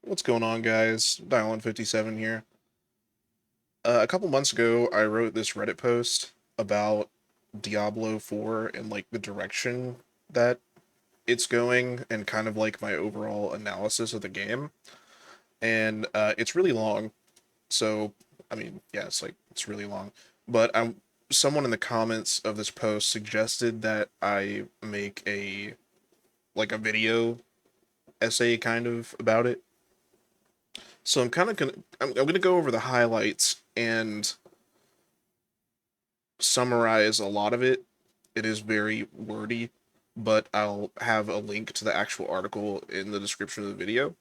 What's going on, guys? Dial57 here. A couple months ago, I wrote this Reddit post about Diablo 4 and like the direction that it's going and kind of like my overall analysis of the game. And it's really long. So, I mean, yeah, it's really long. But someone in the comments of this post suggested that I make a video essay kind of about it. So I'm gonna go over the highlights and summarize a lot of it. It is very wordy, but I'll have a link to the actual article in the description of the video.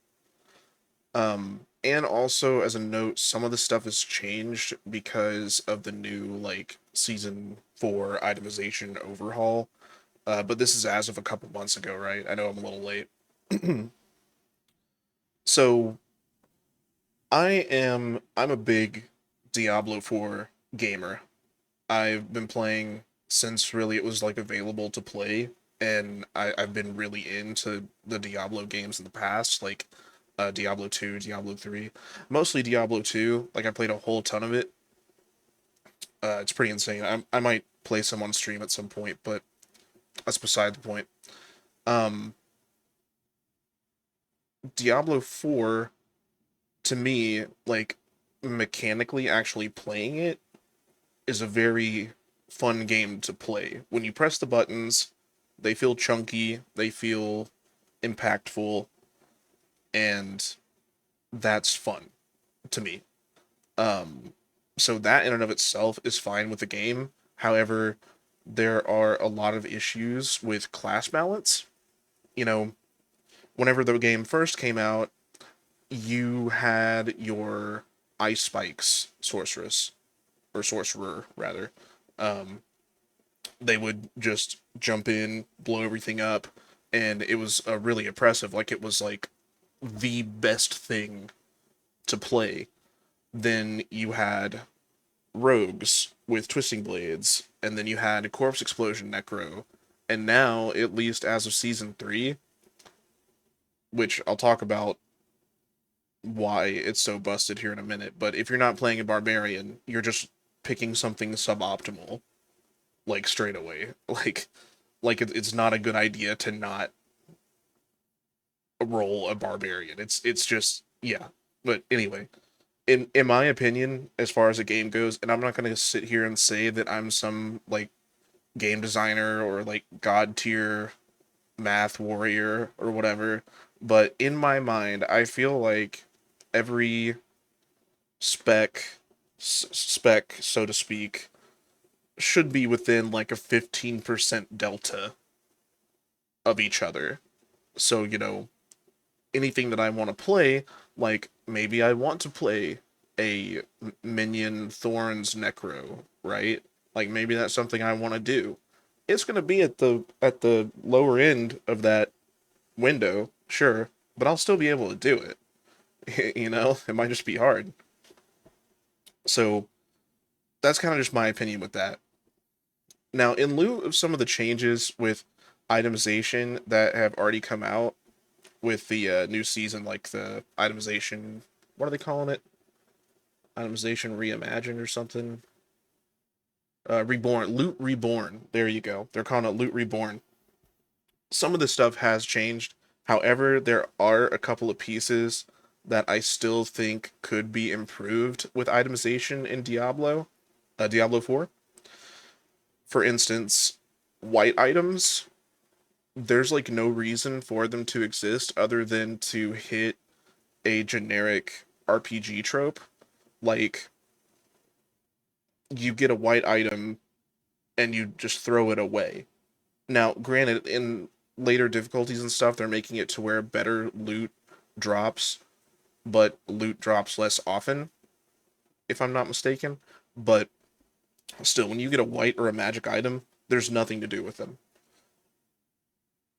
And also as a note, some of the stuff has changed because of the new like season 4 itemization overhaul. But this is as of a couple months ago, right? I know I'm a little late. So I'm a big Diablo 4 gamer. I've been playing since really it was like available to play, and I've been really into the Diablo games in the past, like Diablo 2, Diablo 3, mostly Diablo 2. Like I played a whole ton of it. It's pretty insane. I might play some on stream at some point, but that's beside the point. Um, Diablo 4 to me, like mechanically actually playing it is a very fun game to play. When you press the buttons, they feel chunky, they feel impactful, and that's fun to me. Um, so that in and of itself is fine with the game. However, there are a lot of issues with class balance. You know, whenever the game first came out, you had your ice spikes sorceress or sorcerer rather. Um, they would just jump in, blow everything up, and it was really oppressive. Like it was like the best thing to play. Then you had rogues with twisting blades, and then you had corpse explosion necro, and now at least as of season 3, which I'll talk about why it's so busted here in a minute. But if you're not playing a barbarian, you're just picking something suboptimal, like straight away. It's not a good idea to not roll a barbarian. It's just yeah. But anyway, in my opinion, as far as a game goes, and I'm not gonna sit here and say that I'm some like game designer or like god tier math warrior or whatever, but in my mind, I feel like every spec, so to speak, should be within like a 15% delta of each other. So, anything that I want to play, like maybe I want to play a Minion Thorns Necro, right? Like maybe that's something I want to do. It's going to be at the lower end of that window, sure, but I'll still be able to do it. It might just be hard. So that's kind of just my opinion with that. Now, in lieu of some of the changes with itemization that have already come out with the new season, like the itemization, what are they calling it? Itemization reimagined or something? Reborn, Loot Reborn. There you go. They're calling it Loot Reborn. Some of the stuff has changed. However, there are a couple of pieces that I still think could be improved with itemization in Diablo 4. For instance, white items, there's like no reason for them to exist other than to hit a generic RPG trope. Like, you get a white item and you just throw it away. Now, granted, in later difficulties and stuff, they're making it to where better loot drops, but loot drops less often, if I'm not mistaken. But still, when you get a white or a magic item, there's nothing to do with them.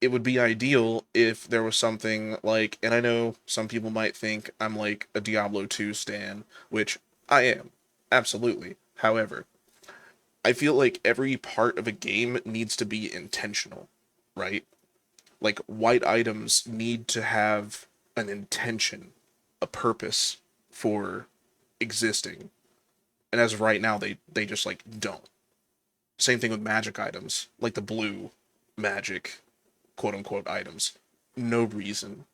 It would be ideal if there was something like, and I know some people might think I'm like a Diablo 2 stan, which I am, absolutely. However, I feel like every part of a game needs to be intentional, right? Like white items need to have an intention. a purpose for existing. And as of right now, they just like don't. Same thing with magic items, like the blue magic quote unquote items. No reason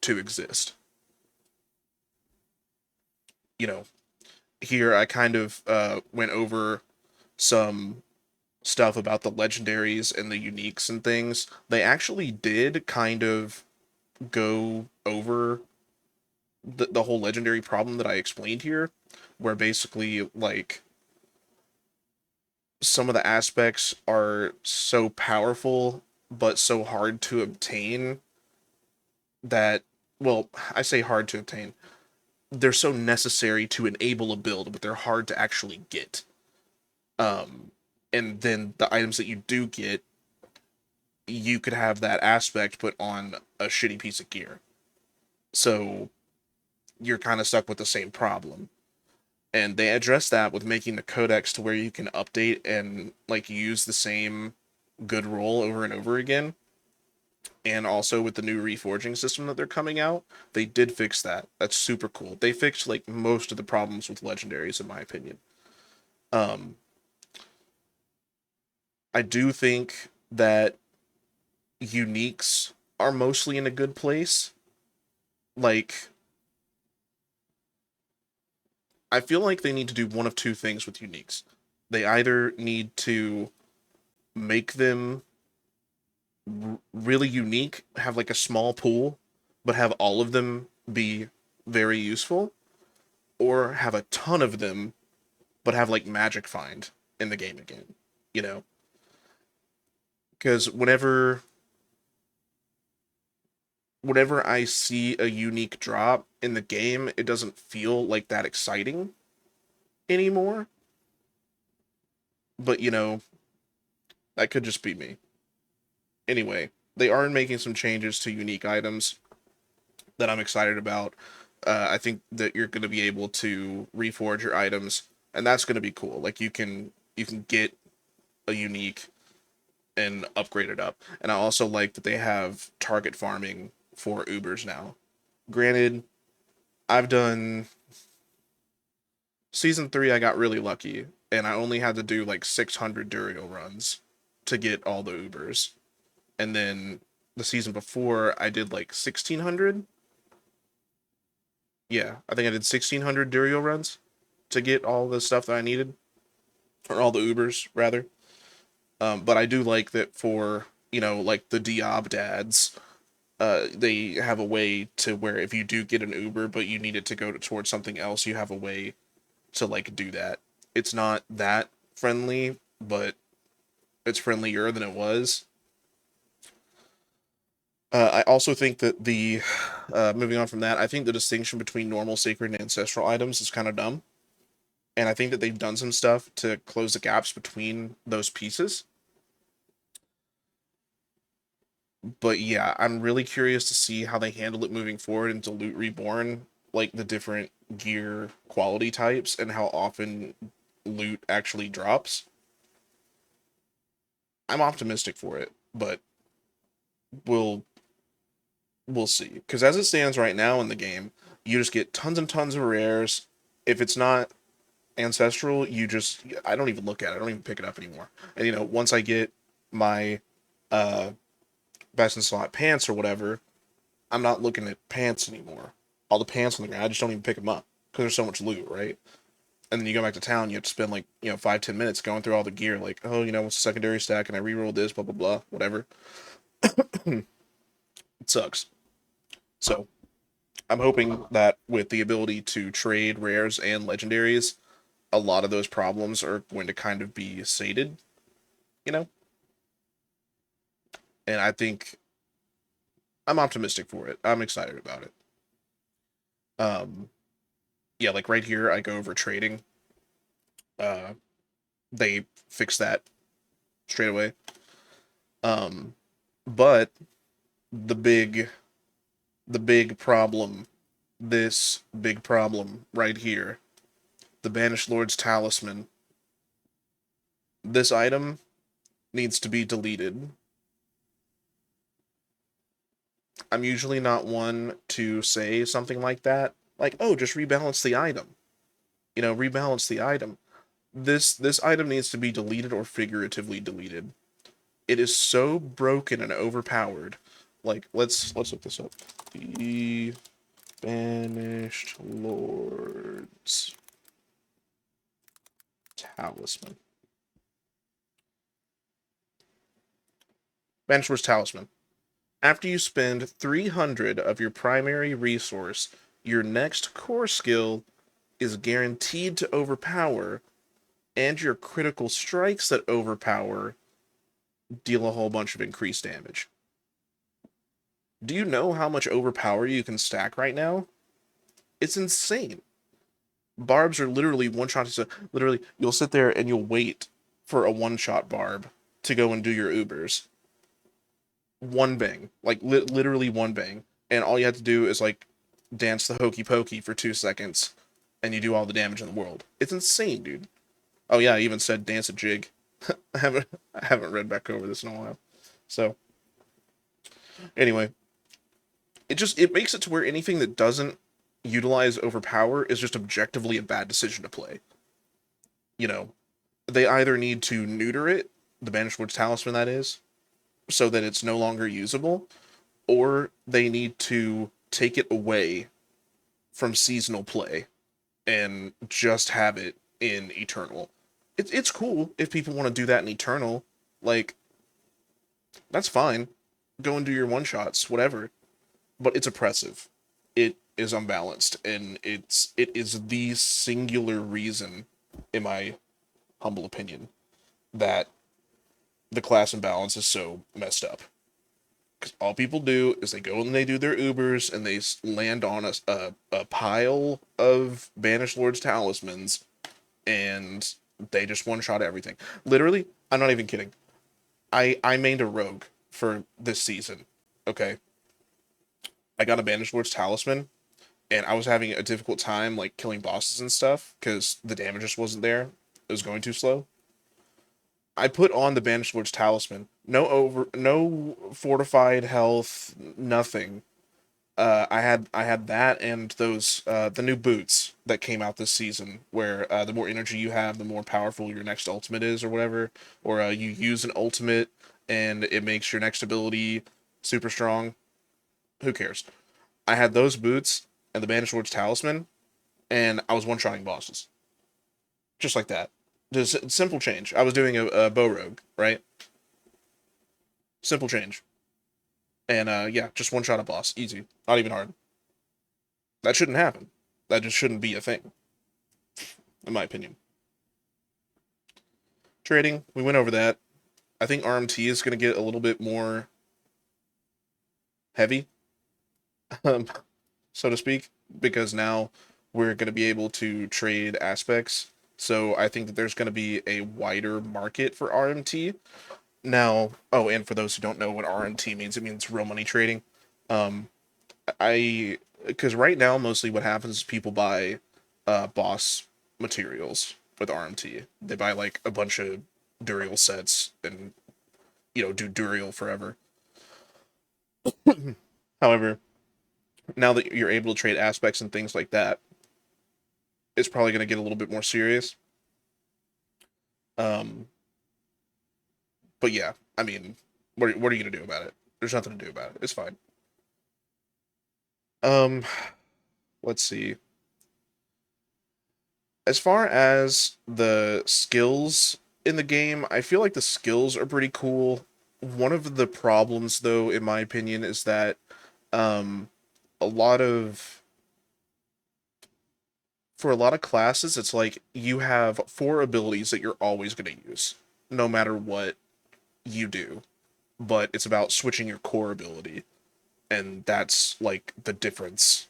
to exist. You know, here I kind of went over some stuff about the legendaries and the uniques and things. They actually did kind of go over the whole legendary problem that I explained here, where basically like some of the aspects are so powerful but so hard to obtain that, well, I say hard to obtain. They're so necessary to enable a build, but they're hard to actually get. Um, and then the items that you do get, you could have that aspect put on a shitty piece of gear. So you're kind of stuck with the same problem. And they address that with making the codex to where you can update and like use the same good roll over and over again. And also with the new reforging system that they're coming out, they did fix that. That's super cool. They fixed like most of the problems with legendaries, in my opinion. Um, I do think that uniques are mostly in a good place. Like, I feel like they need to do one of two things with uniques. They either need to make them really unique, have like a small pool, but have all of them be very useful, or have a ton of them, but have like magic find in the game again. You know, because whenever I see a unique drop in the game, it doesn't feel like that exciting anymore. But that could just be me. Anyway, they are making some changes to unique items that I'm excited about. I think that you're going to be able to reforge your items, and that's going to be cool. Like you can get a unique and upgrade it up. And I also like that they have target farming for Ubers now. Granted, I've done season 3, I got really lucky and I only had to do like 600 Durio runs to get all the Ubers. And then the season before I did like 1600. Yeah, I think I did 1600 Durio runs to get all the stuff that I needed, or all the Ubers rather. But I do like that for like the Diab dads. They have a way to where if you do get an Uber, but you need it to go towards something else, you have a way to like do that. It's not that friendly, but it's friendlier than it was. I also think that the moving on from that, I think the distinction between normal, sacred, and ancestral items is kind of dumb, and I think that they've done some stuff to close the gaps between those pieces. But yeah, I'm really curious to see how they handle it moving forward into Loot Reborn, like the different gear quality types and how often loot actually drops. I'm optimistic for it, but we'll we'll see. Because as it stands right now in the game, you just get tons and tons of rares. If it's not ancestral, I don't even look at it. I don't even pick it up anymore. And once I get my uh best in slot pants or whatever, I'm not looking at pants anymore. All the pants on the ground, I just don't even pick them up because there's so much loot, right? And then you go back to town, you have to spend like 5-10 minutes going through all the gear, like, oh, what's the secondary stack, and I rerolled this, blah blah blah, whatever. It sucks. So I'm hoping that with the ability to trade rares and legendaries, a lot of those problems are going to kind of be sated, you know. And I think I'm optimistic for it. I'm excited about it. Um, yeah, like right here, I go over trading. Uh, they fix that straight away. Um, but the big the big problem, this big problem right here, the Banished Lord's Talisman. This item needs to be deleted. I'm usually not one to say something like that, Like, oh, just rebalance the item. Rebalance the item. This item needs to be deleted or figuratively deleted. It is so broken and overpowered. Like, let's look this up. The Banished Lord's Talisman. Banished Lord's Talisman. After you spend 300 of your primary resource, your next core skill is guaranteed to overpower, and your critical strikes that overpower deal a whole bunch of increased damage. Do you know how much overpower you can stack right now? It's insane. Barbs are literally one shots. Literally, you'll sit there and you'll wait for a one shot barb to go and do your Ubers. One bang, like literally one bang, and all you have to do is like dance the hokey pokey for 2 seconds, and you do all the damage in the world. It's insane, dude. Oh yeah, I even said dance a jig. I haven't read back over this in a while. So anyway, it makes it to where anything that doesn't utilize overpower is just objectively a bad decision to play. You know, they either need to neuter it, the Banished Lord's Talisman that is, so that it's no longer usable, or they need to take it away from seasonal play and just have it in Eternal. It's cool if people want to do that in Eternal. Like, that's fine. Go and do your one shots, whatever. But it's oppressive. It is unbalanced, and it is the singular reason, in my humble opinion, that the class imbalance is so messed up. Because all people do is they go and they do their Ubers and they land on a pile of Banished Lord's Talismans, and they just one shot everything. Literally, I'm not even kidding. I mained a rogue for this season. Okay, I got a Banished Lord's Talisman, and I was having a difficult time like killing bosses and stuff because the damage just wasn't there. It was going too slow. I put on the Banished Lord's Talisman. No fortified health, nothing. I had that and those the new boots that came out this season, where the more energy you have, the more powerful your next ultimate is, or whatever. Or you use an ultimate and it makes your next ability super strong. Who cares? I had those boots and the Banished Lord's Talisman, and I was one-shotting bosses just like that. Just simple change. I was doing a bow rogue, right? Simple change, and yeah, just one shot a boss, easy, not even hard. That shouldn't happen. That just shouldn't be a thing, in my opinion. Trading, we went over that. I think RMT is going to get a little bit more heavy, um, so to speak, because now we're going to be able to trade aspects. So I think that there's going to be a wider market for RMT. Now, oh, and for those who don't know what RMT means, it means real money trading. Um, I because right now mostly what happens is people buy boss materials with RMT. They buy like a bunch of Duriel sets and do Duriel forever. However, now that you're able to trade aspects and things like that, it's probably going to get a little bit more serious. Um, but yeah, I mean, what are you going to do about it? There's nothing to do about it. It's fine. Um, let's see. As far as the skills in the game, I feel like the skills are pretty cool. One of the problems, though, in my opinion, is that um, a lot of for a lot of classes, it's like you have four abilities that you're always going to use, no matter what you do. But it's about switching your core ability, and that's like the difference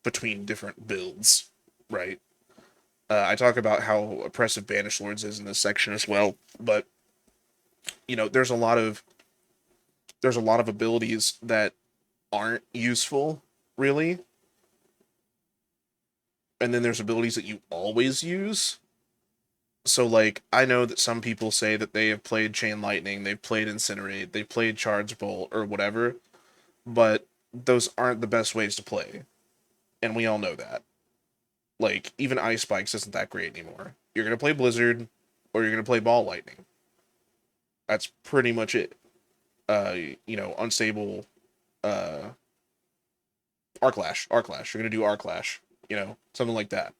between different builds, right? I talk about how oppressive Banished Lords is in this section as well, but there's a lot of abilities that aren't useful really, and then there's abilities that you always use. So like I know that some people say that they have played Chain Lightning, they've played Incinerate, they've played Charge Bolt or whatever, but those aren't the best ways to play. and we all know that. Like, even Ice Spikes isn't that great anymore. You're gonna play Blizzard, or you're gonna play Ball Lightning. That's pretty much it. Unstable, uh, Arclash. You're gonna do Arclash. Something like that.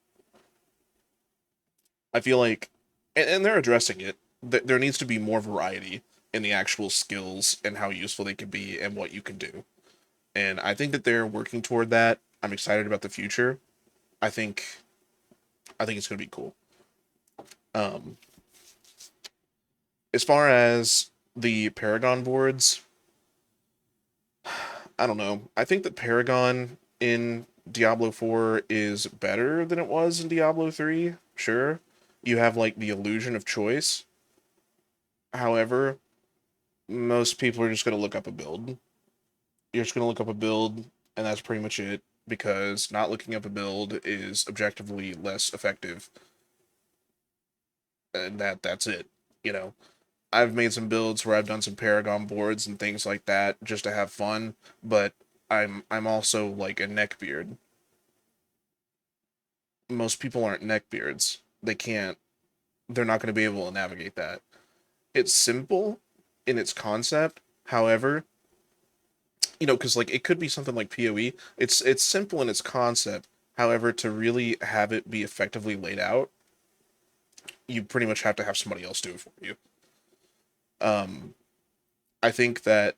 I feel like, and they're addressing it. There needs to be more variety in the actual skills and how useful they can be and what you can do. And I think that they're working toward that. I'm excited about the future. I think I think it's gonna be cool. Um, as far as the Paragon boards, I don't know. I think that Paragon in Diablo 4 is better than it was in Diablo 3. Sure. You have like the illusion of choice. However, most people are just going to look up a build. You're just going to look up a build, and that's pretty much it, because not looking up a build is objectively less effective. And that's it. You know, I've made some builds where I've done some Paragon boards and things like that just to have fun, but I'm also like a neckbeard. Most people aren't neckbeards. They can't. They're not going to be able to navigate that. It's simple in its concept. However, because like it could be something like PoE. It's simple in its concept. However, to really have it be effectively laid out, you pretty much have to have somebody else do it for you. Um, I think that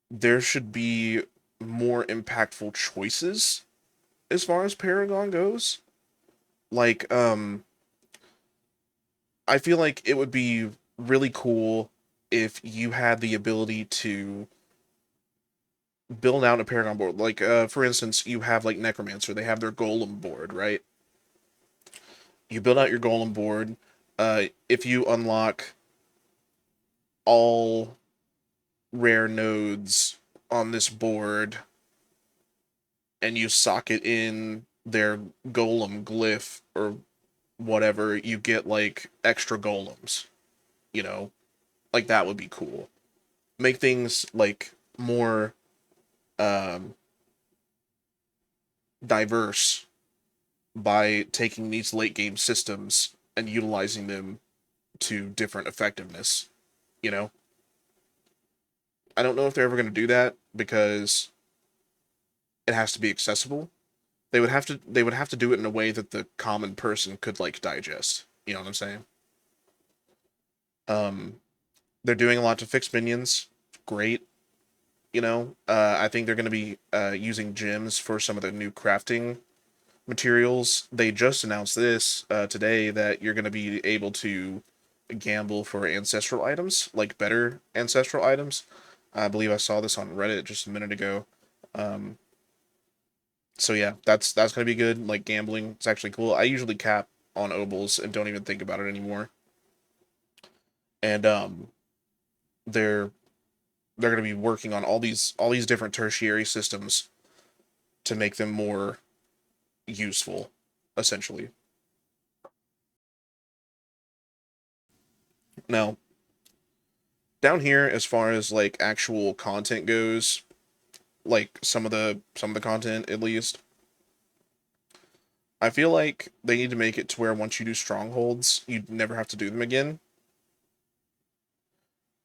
there should be more impactful choices as far as Paragon goes. Like, I feel like it would be really cool if you had the ability to build out a Paragon board. Like, for instance, you have like Necromancer, they have their Golem board, right? You build out your Golem board. If you unlock all rare nodes on this board and you socket in their Golem glyph or whatever, you get like extra golems, you know? Like that would be cool. Make things like more um diverse by taking these late game systems and utilizing them to different effectiveness, you know? I don't know if they're ever going to do that because it has to be accessible. They would have to do it in a way that the common person could like digest. You know what I'm saying? Um they're doing a lot to fix minions. Great. I think they're going to be using gems for some of the new crafting materials. They just announced this today that you're going to be able to gamble for ancestral items, like better ancestral items. I believe I saw this on Reddit just a minute ago. Um, so yeah, that's going to be good. Like gambling, it's actually cool. I usually cap on obols and don't even think about it anymore. And they're they're going to be working on all these different tertiary systems to make them more useful, essentially. Now, down here, as far as like actual content goes, like some of the content at least, I feel like they need to make it to where once you do strongholds, you never have to do them again.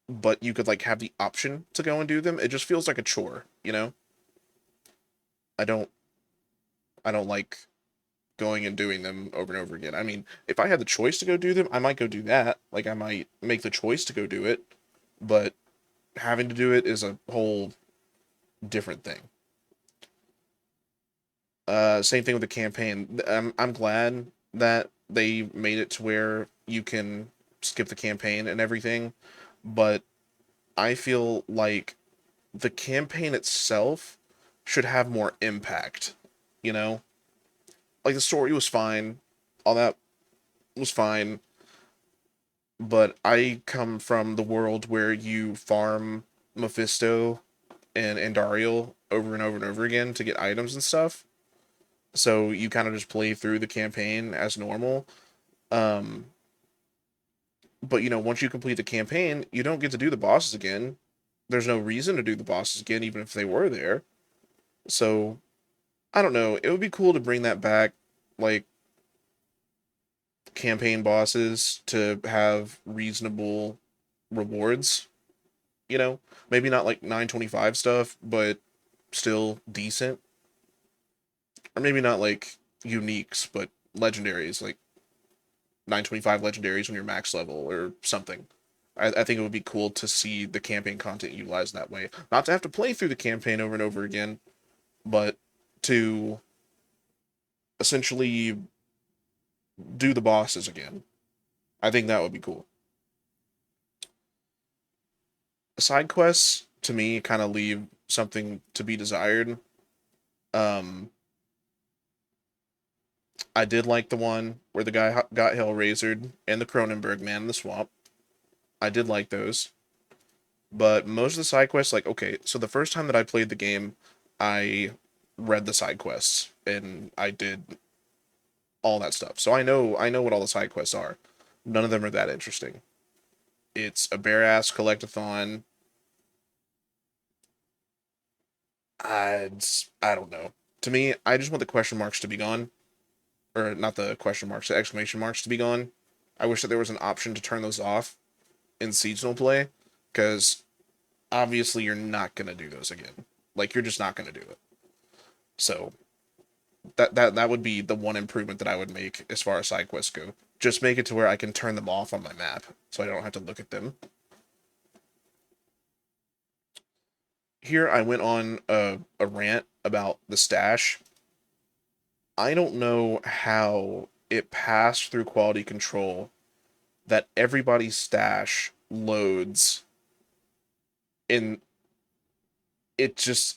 But you could like have the option to go and do them. It just feels like a chore, you know? I don't I don't like going and doing them over and over again. I mean, if I had the choice to go do them, I might go do that. Like I might make the choice to go do it, but having to do it is a whole different thing. Same thing with the campaign. I'm glad that they made it to where you can skip the campaign and everything, but I feel like the campaign itself should have more impact. You know, like the story was fine, all that was fine, but I come from the world where you farm Mephisto and Andariel over and over and over again to get items and stuff. So you kind of just play through the campaign as normal. Um, but once you complete the campaign, you don't get to do the bosses again. There's no reason to do the bosses again, even if they were there. So I don't know. It would be cool to bring that back, like campaign bosses to have reasonable rewards, you know? Maybe not like 925 stuff, but still decent. Or maybe not like uniques, but legendaries, like 925 legendaries when you're max level or something. I think it would be cool to see the campaign content utilized that way. Not to have to play through the campaign over and over again, but to essentially do the bosses again. I think that would be cool. Side quests to me kind of leave something to be desired. Um, I did like the one where the guy got Hellraisered and the Cronenberg man in the swamp. I did like those, but most of the side quests, like okay, so the first time that I played the game, I read the side quests and I did all that stuff. So I know what all the side quests are. None of them are that interesting. It's a bare ass collectathon. I don't know. To me, I just want the question marks to be gone, or not the question marks, the exclamation marks to be gone. I wish that there was an option to turn those off in seasonal play, because obviously you're not gonna do those again. Like you're just not gonna do it. So that would be the one improvement that I would make as far as side quests go. Just make it to where I can turn them off on my map, so I don't have to look at them. Here I went on a rant about the stash. I don't know how it passed through quality control that everybody's stash loads in it just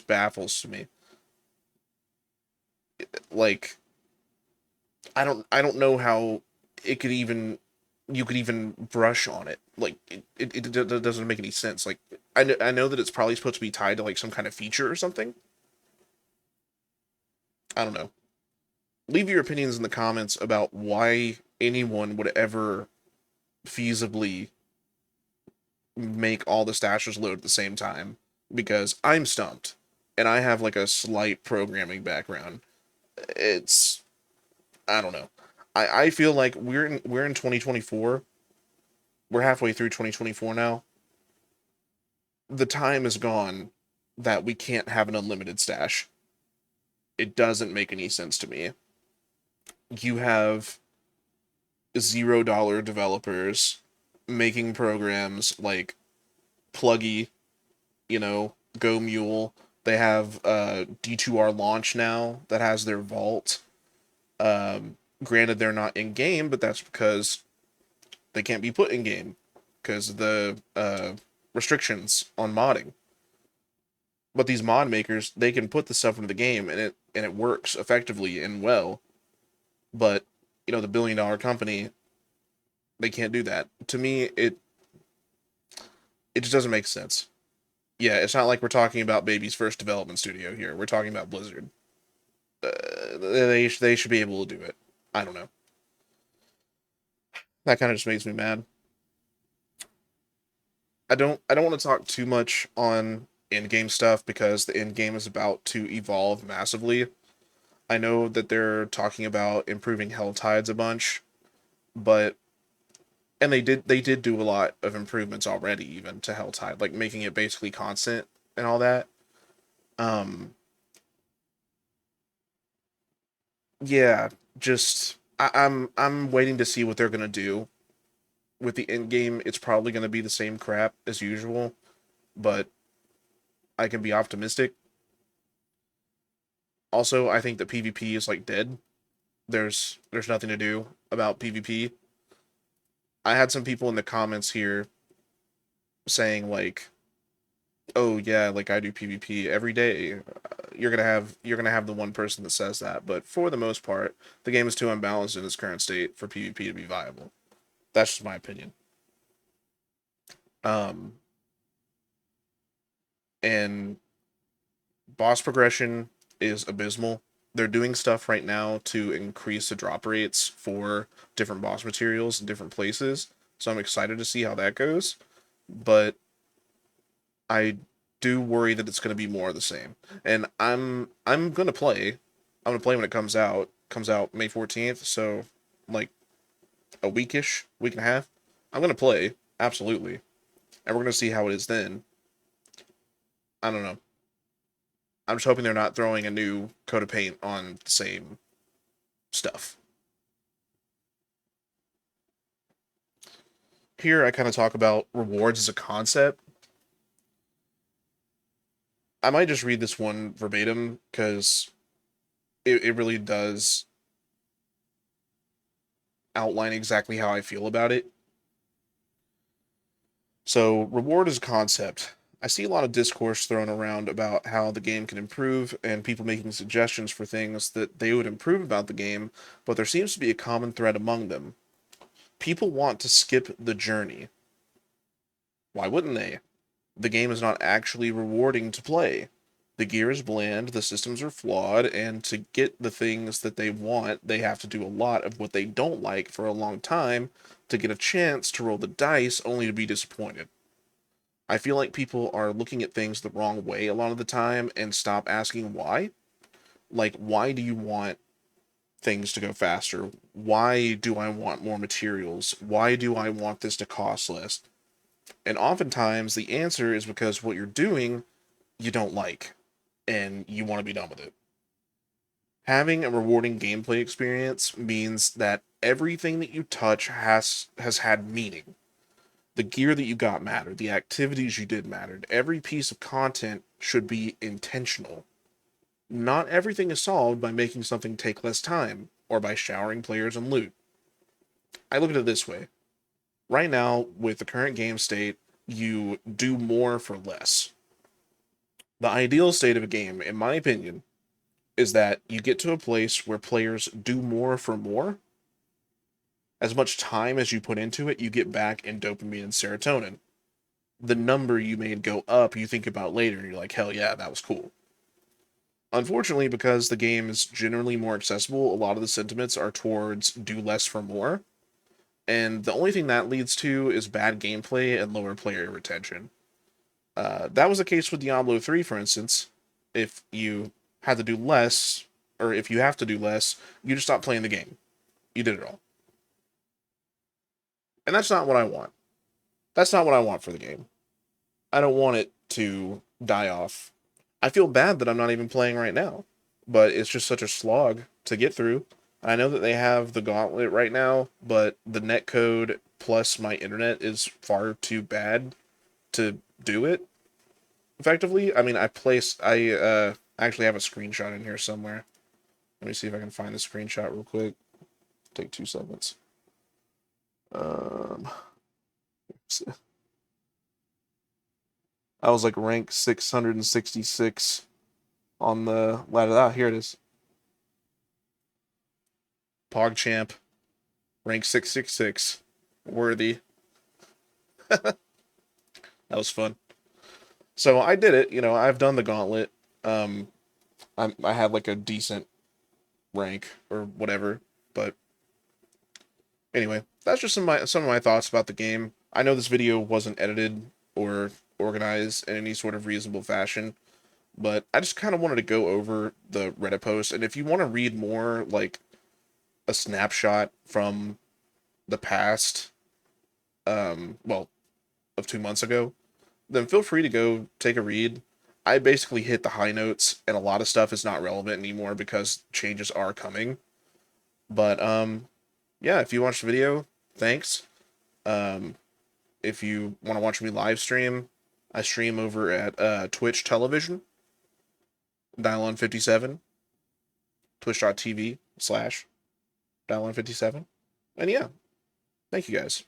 baffles to me. Like I don't know how it could even you could even brush on it. Like it doesn't make any sense. Like I know that it's probably supposed to be tied to like some kind of feature or something. I don't know. Leave your opinions in the comments about why anyone would ever feasibly make all the stashes load at the same time, because I'm stumped and I have like a slight programming background. It's I don't know. I feel like we're in 2024. We're halfway through 2024 now. The time is gone that we can't have an unlimited stash. It doesn't make any sense to me. You have $0 developers making programs like Pluggy, Go Mule. They have D2R launch now that has their vault. Granted, they're not in game, but that's because they can't be put in game because of the restrictions on modding. But these mod makers, they can put the stuff into the game and it works effectively and well. But the billion-dollar company, they can't do that. To me, it just doesn't make sense. Yeah, it's not like we're talking about baby's first development studio here. We're talking about Blizzard. They should be able to do it. I don't know. That kind of just makes me mad. I don't want to talk too much on in-game stuff because the in-game is about to evolve massively. I know that they're talking about improving Hell Tides a bunch, but and they did do a lot of improvements already even to Hell Tide, like making it basically constant and all that. Um yeah, just I'm waiting to see what they're gonna do with the end game. It's probably gonna be the same crap as usual, but I can be optimistic. Also, I think that PvP is like dead. There's nothing to do about PvP. I had some people in the comments here saying like, "Oh yeah, like I do PvP every day." You're gonna have the one person that says that, but for the most part, the game is too unbalanced in its current state for PvP to be viable. That's just my opinion. Um, and boss progression is abysmal. They're doing stuff right now to increase the drop rates for different boss materials in different places. So I'm excited to see how that goes. But I do worry that it's going to be more of the same. And I'm going to play. I'm going to play when it comes out. Comes out May 14th, so like a weekish, week and a half. I'm going to play, absolutely. And we're going to see how it is then. I don't know. I'm just hoping they're not throwing a new coat of paint on the same stuff. Here I kind of talk about rewards as a concept. I might just read this one verbatim because it really does outline exactly how I feel about it. So, reward as a concept. I see a lot of discourse thrown around about how the game can improve and people making suggestions for things that they would improve about the game, but there seems to be a common thread among them. People want to skip the journey. Why wouldn't they? The game is not actually rewarding to play. The gear is bland, the systems are flawed, and to get the things that they want, they have to do a lot of what they don't like for a long time to get a chance to roll the dice only to be disappointed. I feel like people are looking at things the wrong way a lot of the time and stop asking why. Like, why do you want things to go faster? Why do I want more materials? Why do I want this to cost less? And oftentimes the answer is because what you're doing you don't like and you want to be done with it. Having a rewarding gameplay experience means that everything that you touch has had meaning. The gear that you got mattered, the activities you did mattered. Every piece of content should be intentional. Not everything is solved by making something take less time or by showering players in loot. I look at it this way. Right now, with the current game state, you do more for less. The ideal state of a game, in my opinion, is that you get to a place where players do more for more. As much time as you put into it, you get back in dopamine and serotonin. The number you made go up, you think about later, and you're like, hell yeah, that was cool. Unfortunately, because the game is generally more accessible, a lot of the sentiments are towards do less for more. And the only thing that leads to is bad gameplay and lower player retention. That was the case with Diablo 3, for instance. If you had to do less, or if you have to do less, you just stop playing the game. You did it all. And that's not what I want. That's not what I want for the game. I don't want it to die off. I feel bad that I'm not even playing right now, but it's just such a slog to get through. I know that they have the gauntlet right now, but the netcode plus my internet is far too bad to do it effectively. I mean, I actually have a screenshot in here somewhere. Let me see if I can find the screenshot real quick. Take 2 seconds. Um, I was like rank 666 on the ladder. Ah, here it is. PogChamp, rank 666. Worthy. That was fun. So I did it. I've done the gauntlet. Um, I had like a decent rank or whatever. But anyway, that's just some of my thoughts about the game. I know this video wasn't edited or organized in any sort of reasonable fashion, but I just kind of wanted to go over the Reddit post. And if you want to read more, like a snapshot from the past, well, of 2 months ago, then feel free to go take a read. I basically hit the high notes, and a lot of stuff is not relevant anymore because changes are coming. But yeah, if you watched the video, thanks. Um, if you want to watch me live stream, I stream over at Twitch Television, Dialon57, twitch.tv/Dialon57. And yeah, thank you guys.